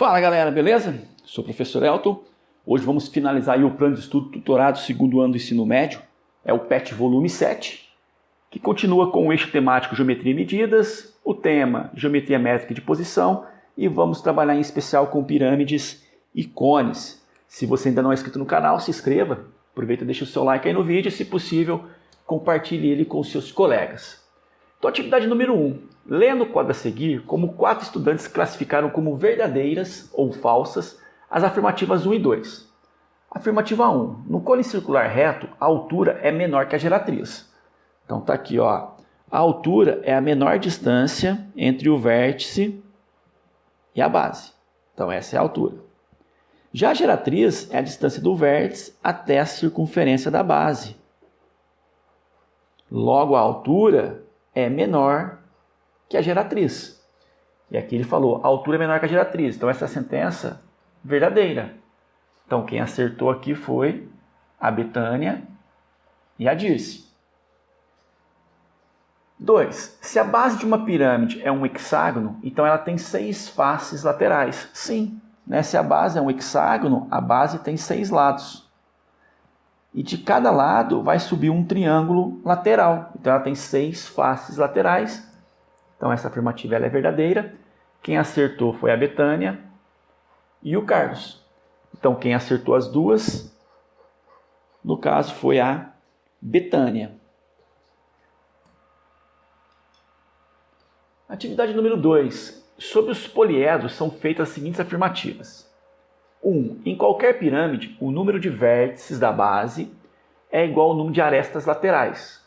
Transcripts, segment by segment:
Fala galera, beleza? Sou o professor Elton. Hoje vamos finalizar aí o plano de estudo tutorado segundo ano do ensino médio. É o PET volume 7, que continua com o eixo temático Geometria e Medidas, o tema Geometria Métrica de Posição e vamos trabalhar em especial com pirâmides e cones. Se você ainda não é inscrito no canal, se inscreva, aproveita e deixa o seu like aí no vídeo e, se possível, compartilhe ele com seus colegas. Então, atividade número 1. Leia no quadro a seguir como 4 estudantes classificaram como verdadeiras ou falsas as afirmativas 1 e 2. Afirmativa 1. No cone circular reto, a altura é menor que a geratriz. Então tá aqui, ó. A altura é a menor distância entre o vértice e a base. Então essa é a altura. Já a geratriz é a distância do vértice até a circunferência da base. Logo, a altura é menor que a geratriz. E aqui ele falou, a altura é menor que a geratriz. Então essa é a sentença verdadeira. Então quem acertou aqui foi a Betânia e a Dirce. 2. Se a base de uma pirâmide é um hexágono, então ela tem 6 faces laterais. Sim, né? Se a base é um hexágono, a base tem 6 lados. E de cada lado vai subir um triângulo lateral. Então ela tem 6 faces laterais. Então essa afirmativa ela é verdadeira. Quem acertou foi a Betânia e o Carlos. Então quem acertou as duas, no caso, foi a Betânia. Atividade número 2. Sobre os poliedros são feitas as seguintes afirmativas. 1. Em qualquer pirâmide, o número de vértices da base é igual ao número de arestas laterais.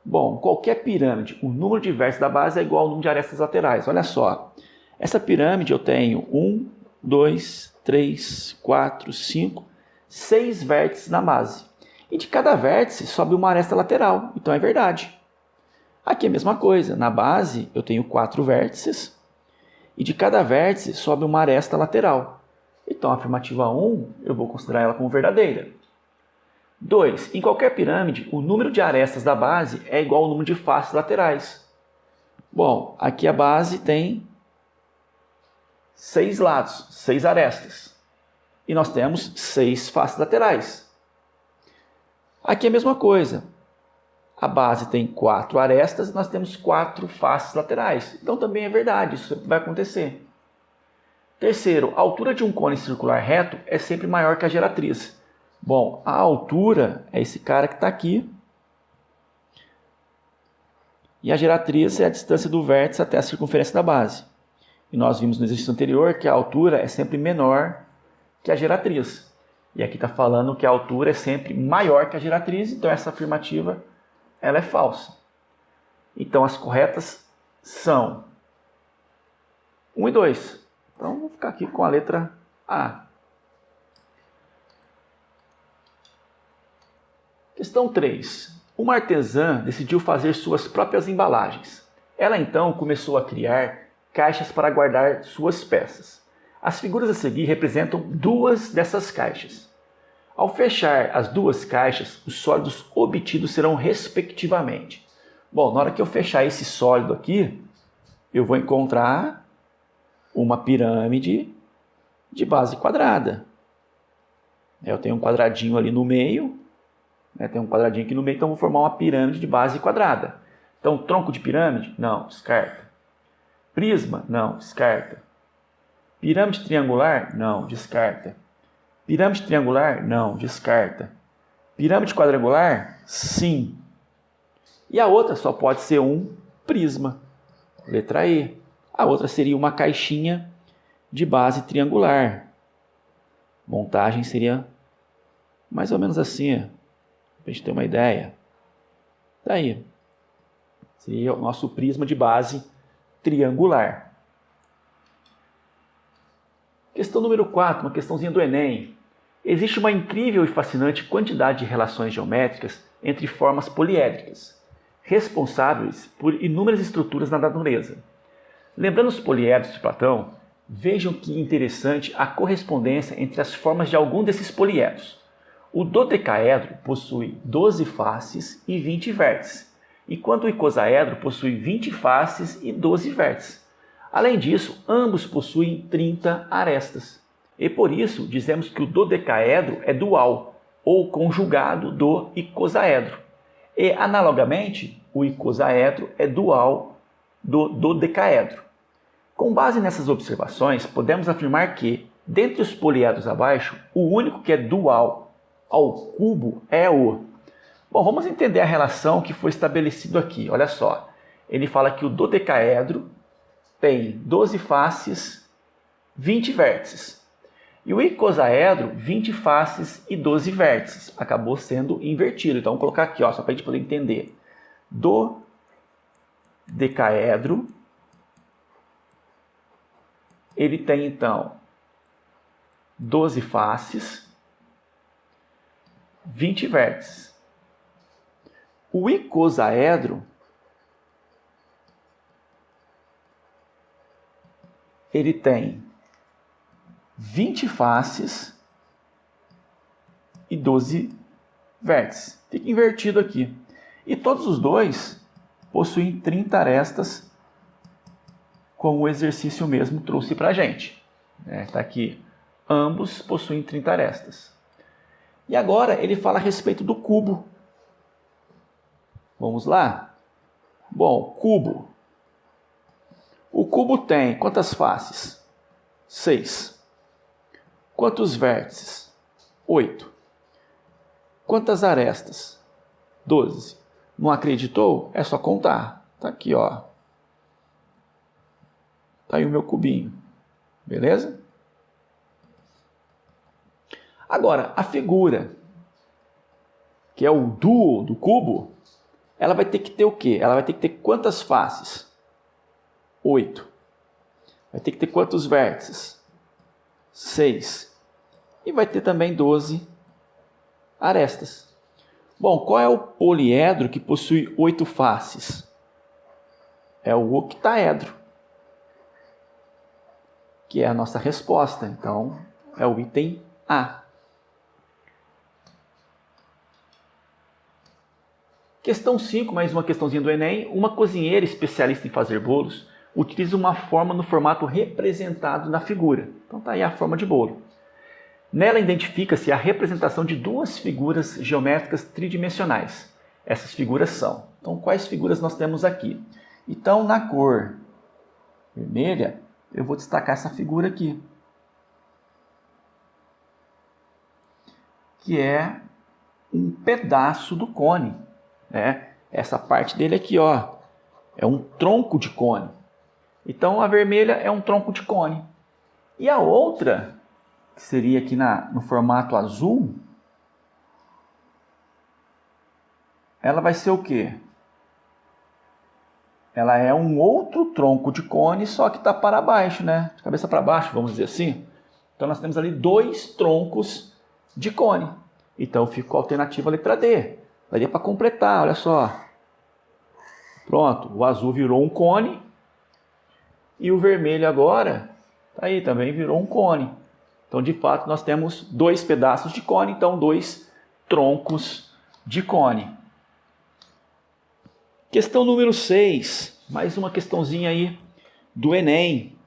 Bom, qualquer pirâmide, o número de vértices da base é igual ao número de arestas laterais. Olha só, essa pirâmide eu tenho 1, 2, 3, 4, 5, 6 vértices na base. E de cada vértice sobe uma aresta lateral, então é verdade. Aqui é a mesma coisa, na base eu tenho 4 vértices e de cada vértice sobe uma aresta lateral. Então a afirmativa 1 eu vou considerar ela como verdadeira. 2. Em qualquer pirâmide, o número de arestas da base é igual ao número de faces laterais. Bom, aqui a base tem 6 lados, 6 arestas. E nós temos 6 faces laterais. Aqui é a mesma coisa. A base tem 4 arestas e nós temos 4 faces laterais. Então também é verdade, isso vai acontecer. Terceiro, a altura de um cone circular reto é sempre maior que a geratriz. Bom, a altura é esse cara que está aqui. E a geratriz é a distância do vértice até a circunferência da base. E nós vimos no exercício anterior que a altura é sempre menor que a geratriz. E aqui está falando que a altura é sempre maior que a geratriz, então essa afirmativa ela é falsa. Então as corretas são 1 e 2. Então vou ficar aqui com a letra A. Questão 3. Uma artesã decidiu fazer suas próprias embalagens. Ela então começou a criar caixas para guardar suas peças. As figuras a seguir representam 2 dessas caixas. Ao fechar as 2 caixas, os sólidos obtidos serão respectivamente. Bom, na hora que eu fechar esse sólido aqui, eu vou encontrar uma pirâmide de base quadrada. Eu tenho um quadradinho ali no meio, tem um quadradinho aqui no meio, então eu vou formar uma pirâmide de base quadrada. Então, tronco de pirâmide? Não, descarta. Prisma? Não, descarta. Pirâmide triangular? Não, descarta. Pirâmide triangular? Não, descarta. Pirâmide quadrangular? Sim. E a outra só pode ser um prisma. Letra E. A outra seria uma caixinha de base triangular. Montagem seria mais ou menos assim, para a gente ter uma ideia. Tá aí. Seria o nosso prisma de base triangular. Questão número 4, uma questãozinha do Enem. Existe uma incrível e fascinante quantidade de relações geométricas entre formas poliédricas, responsáveis por inúmeras estruturas na natureza. Lembrando os poliedros de Platão, vejam que interessante a correspondência entre as formas de algum desses poliedros. O dodecaedro possui 12 faces e 20 vértices, enquanto o icosaedro possui 20 faces e 12 vértices. Além disso, ambos possuem 30 arestas. E por isso, dizemos que o dodecaedro é dual, ou conjugado do icosaedro. E, analogamente, o icosaedro é dual do dodecaedro. Com base nessas observações, podemos afirmar que, dentre os poliedros abaixo, o único que é dual ao cubo é o... Bom, vamos entender a relação que foi estabelecida aqui. Olha só, ele fala que o dodecaedro tem 12 faces, 20 vértices. E o icosaedro, 20 faces e 12 vértices. Acabou sendo invertido. Então, vamos colocar aqui, ó, só para a gente poder entender. Dodecaedro, ele tem, então, 12 faces, 20 vértices. O icosaedro, ele tem 20 faces e 12 vértices. Fica invertido aqui. E todos os dois possuem 30 arestas, como o exercício mesmo trouxe para a gente. Está aqui, ambos possuem 30 arestas. E agora ele fala a respeito do cubo. Vamos lá? Bom, cubo. O cubo tem quantas faces? 6. Quantos vértices? 8. Quantas arestas? 12. Não acreditou? É só contar. Está aqui, ó. Está aí o meu cubinho. Beleza? Agora, a figura, que é o duo do cubo, ela vai ter que ter o quê? Ela vai ter que ter quantas faces? 8. Vai ter que ter quantos vértices? 6. E vai ter também 12 arestas. Bom, qual é o poliedro que possui 8 faces? É o octaedro, que é a nossa resposta. Então, é o item A. Questão 5, mais uma questãozinha do Enem. Uma cozinheira especialista em fazer bolos utiliza uma forma no formato representado na figura. Então está aí a forma de bolo. Nela identifica-se a representação de duas figuras geométricas tridimensionais. Essas figuras são. Então, quais figuras nós temos aqui? Então, na cor vermelha, eu vou destacar essa figura aqui, que é um pedaço do cone, né? Essa parte dele aqui, ó, é um tronco de cone. Então, a vermelha é um tronco de cone. E a outra, que seria aqui no formato azul, ela vai ser o quê? Ela é um outro tronco de cone, só que está para baixo, né? De cabeça para baixo, vamos dizer assim. Então, nós temos ali 2 troncos de cone. Então, ficou a alternativa letra D. Daria para completar, olha só. Pronto, o azul virou um cone. E o vermelho agora, tá aí, também virou um cone. Então, de fato, nós temos 2 pedaços de cone, então 2 troncos de cone. Questão número 6, mais uma questãozinha aí do Enem.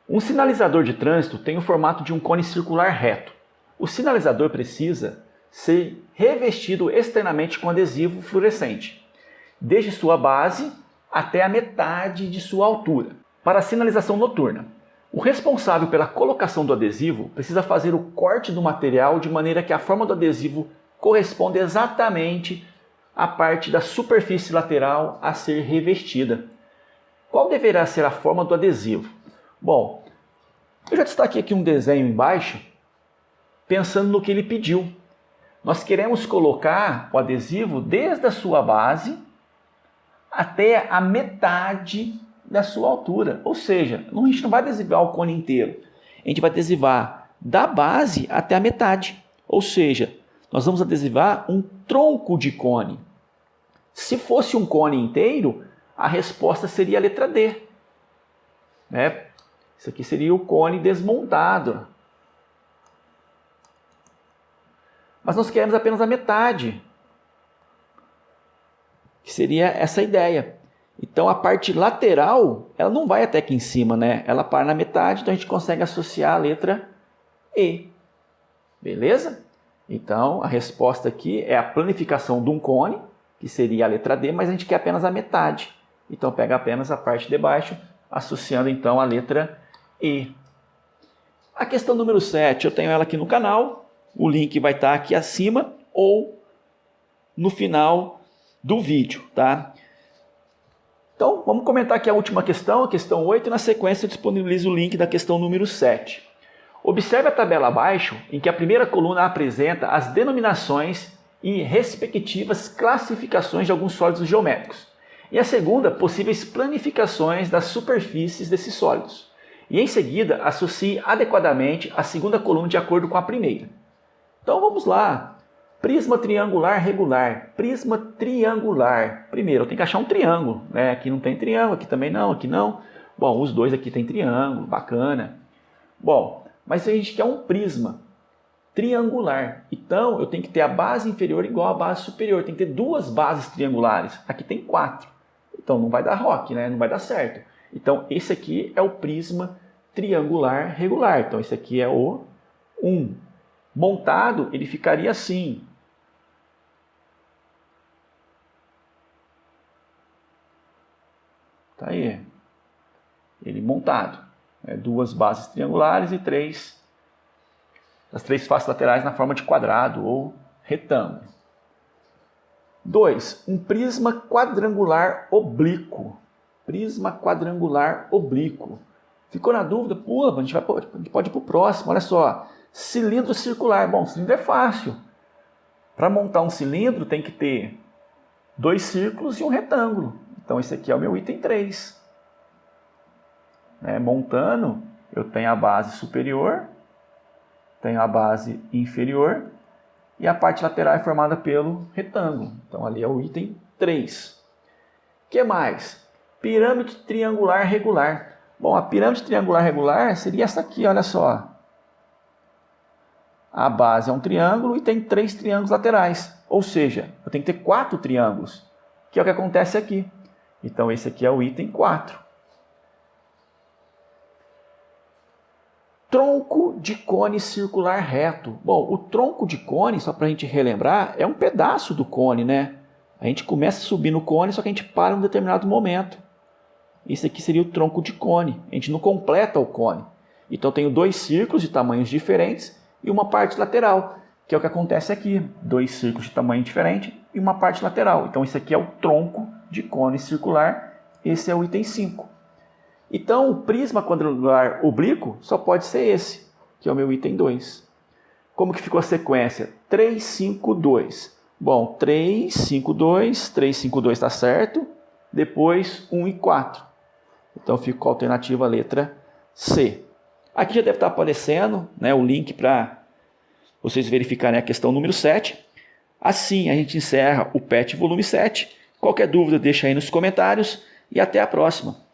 Um sinalizador de trânsito tem o formato de um cone circular reto. O sinalizador precisa ser revestido externamente com adesivo fluorescente, desde sua base até a metade de sua altura. Para a sinalização noturna, o responsável pela colocação do adesivo precisa fazer o corte do material de maneira que a forma do adesivo corresponda exatamente à parte da superfície lateral a ser revestida. Qual deverá ser a forma do adesivo? Bom, eu já destaquei aqui um desenho embaixo, pensando no que ele pediu. Nós queremos colocar o adesivo desde a sua base até a metade da sua altura. Ou seja, a gente não vai adesivar o cone inteiro. A gente vai adesivar da base até a metade. Ou seja, nós vamos adesivar um tronco de cone. Se fosse um cone inteiro, a resposta seria a letra D. Né? Isso aqui seria o cone desmontado. Mas nós queremos apenas a metade, que seria essa ideia. Então a parte lateral, ela não vai até aqui em cima, né? Ela para na metade, então a gente consegue associar a letra E. Beleza? Então a resposta aqui é a planificação de um cone, que seria a letra D, mas a gente quer apenas a metade. Então pega apenas a parte de baixo, associando então a letra E. A questão número 7, eu tenho ela aqui no canal, o link vai estar aqui acima ou no final do vídeo, tá? Então, vamos comentar aqui a última questão, a questão 8, e na sequência eu disponibilizo o link da questão número 7. Observe a tabela abaixo, em que a primeira coluna apresenta as denominações e respectivas classificações de alguns sólidos geométricos. E a segunda, possíveis planificações das superfícies desses sólidos. E em seguida, associe adequadamente a segunda coluna de acordo com a primeira. Então vamos lá. Prisma triangular regular. Prisma triangular. Primeiro, eu tenho que achar um triângulo, né? Aqui não tem triângulo, aqui também não, aqui não. Bom, os dois aqui tem triângulo, bacana. Bom, mas a gente quer um prisma triangular. Então, eu tenho que ter a base inferior igual à base superior. Tem que ter duas bases triangulares. Aqui tem 4. Então, não vai dar ROC, né? Não vai dar certo. Então, esse aqui é o prisma triangular regular. Então, esse aqui é o 1. Montado, ele ficaria assim. Tá aí. Ele montado. Duas bases triangulares e as três faces laterais na forma de quadrado ou retângulo. 2. Um prisma quadrangular oblíquo. Prisma quadrangular oblíquo. Ficou na dúvida? Pula, a gente pode ir para o próximo. Olha só. Cilindro circular. Bom, cilindro é fácil. Para montar um cilindro tem que ter 2 círculos e um retângulo. Então esse aqui é o meu item 3. Montando, eu tenho a base superior, tenho a base inferior e a parte lateral é formada pelo retângulo. Então ali é o item 3. O que mais? Pirâmide triangular regular. Bom, a pirâmide triangular regular seria essa aqui, olha só. A base é um triângulo e tem 3 triângulos laterais. Ou seja, eu tenho que ter 4 triângulos, que é o que acontece aqui. Então esse aqui é o item 4. Tronco de cone circular reto. Bom, o tronco de cone, só para a gente relembrar, é um pedaço do cone, né? A gente começa a subir no cone, só que a gente para em um determinado momento. Esse aqui seria o tronco de cone. A gente não completa o cone. Então eu tenho 2 círculos de tamanhos diferentes e uma parte lateral, que é o que acontece aqui. 2 círculos de tamanho diferente e uma parte lateral. Então esse aqui é o tronco de cone circular. Esse é o item 5. Então, o prisma quadrangular oblíquo só pode ser esse, que é o meu item 2. Como que ficou a sequência? 3, 5, 2. Bom, 3, 5, 2, 3, 5, 2 está certo. Depois, 1 e 4. Então, fica com a alternativa letra C. Aqui já deve estar aparecendo, né, o link para vocês verificarem a questão número 7. Assim, a gente encerra o PET volume 7. Qualquer dúvida, deixa aí nos comentários e até a próxima.